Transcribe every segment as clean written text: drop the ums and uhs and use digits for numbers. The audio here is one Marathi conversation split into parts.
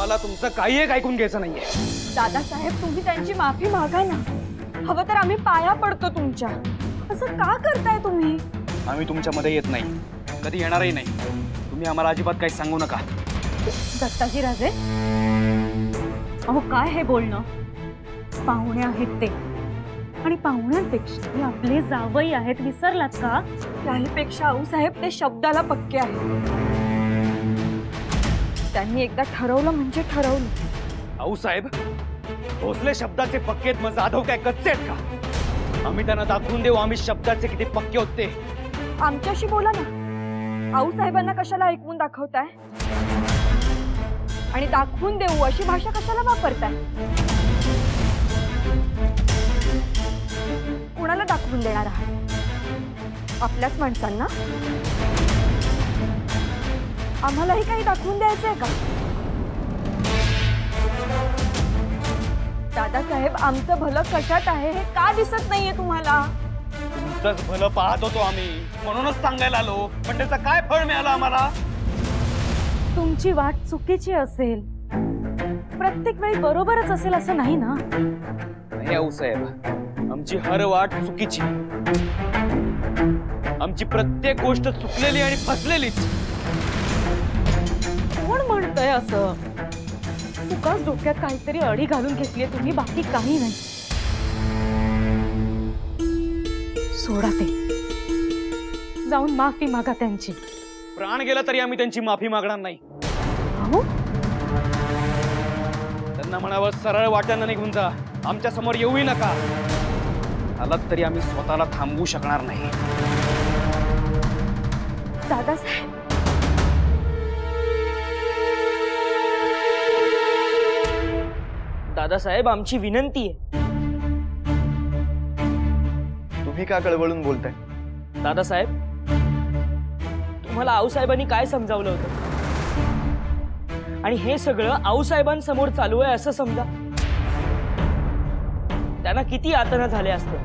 आम्हाला तुमचं काही एक ऐकून घ्यायचं नाहीये। दादासाहेब तुम्ही त्यांची माफी मागा ना, हवं तर आम्ही पाया पडतो तुमच्या। असं का करताय तुम्ही? आम्ही तुमच्यामध्ये येत नाही, कधी येणारही नाही। तुम्ही आम्हाला अजिबात काही सांगू नका। दत्ताजी राजे, अहो काय हे बोलणं? पाहुणे आहेत ते, आणि पाहुण्यांपेक्षा आपले जावई आहेत, विसरलात का? त्याहीपेक्षा आऊसाहेब ते शब्दाला पक्के आहेत। त्यांनी एकदा ठरवलं म्हणजे ठरवलं। आऊसाहेब भोसले शब्दाचे पक्के मग जाधव काय कच्चे आहेत का? आम्ही त्यांना दाखवून देऊ आम्ही शब्दाचे किती पक्के होते। आमच्याशी बोला ना, आऊसाहेबांना कशाला ऐकवून दाखवताय? आणि दाखवून देऊ अशी भाषा कशाला वापरताय? कोणाला दाखवून देणार आहात? आपल्याच माणसांना? आम्हालाही काही दाखवून द्यायचंय का? दादासाहेब आमचं भलं कशात आहे हे का दिसत नाहीये तुम्हाला? तुमचंच भलं पाहत होतो आम्ही, म्हणूनच सांगायला आलो। पण त्याचा काय फळ मिळालं आम्हाला? तुमची वाट चुकीची असेल, प्रत्येक वेळी बरोबरच असेल असं नाही ना। नाही आऊसाहेब, आमची हर वाट चुकीची, आमची प्रत्येक गोष्ट चुकलेली आणि फसलेलीच। कोण म्हणतंय असं? तुकाच डोक्यात काहीतरी अडी घालून घेतलीये तुम्ही, बाकी काही नाही। सोडा ते, जाऊन माफी मागा त्यांची। प्राण गेला तरी आम्ही त्यांची माफी मागणार नाही। अहो त्यांना म्हणावं सरळ वाटेनं निघून जा, आमच्या समोर येऊही नका। आलात तरी आम्ही स्वतःला थांबवू शकणार नाही। दादासाहेब दादासाहेब आमची विनंती आहे। तुम्ही का कळवळून बोलताय? दादासाहेब तुम्हाला आऊसाहेबांनी काय समजावलं होतं, आणि हे सगळं आऊसाहेबांसमोर चालू आहे असं समजा। त्यांना किती यातना झाले असते,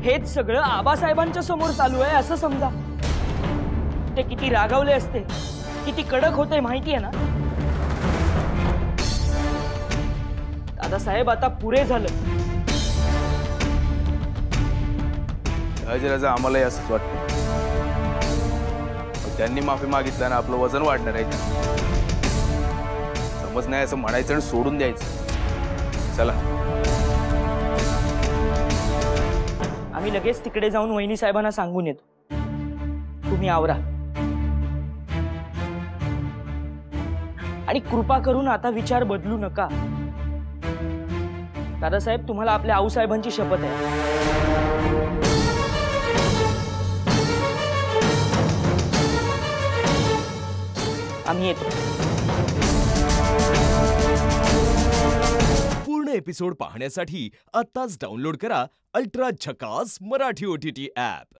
हेच सगळं आबासाहेबांच्या समोर चालू आहे असं समजा। ते किती रागावले असते, किती कडक होते माहिती आहे ना? दादासाहेब आता पुरे झालं। राजा आम्हालाही असंच वाटतं, त्यांनी माफी मागितल्यानं आपलं वजन वाढणार आहे। समज नाही असं म्हणायचं आणि सोडून द्यायचं। चला आम्ही लगेच तिकडे जाऊन वहिनी साहेबांना सांगून येतो। तुम्ही आवरा, आणि कृपा करून आता विचार बदलू नका। दादासाहेब तुम्हाला आपल्या आऊसाहेबांची शपथ आहे। आम्ही येतो। पूर्ण एपिसोड पाहण्यासाठी आत्ताच डाउनलोड करा अल्ट्रा झकास मराठी OTT ॲप।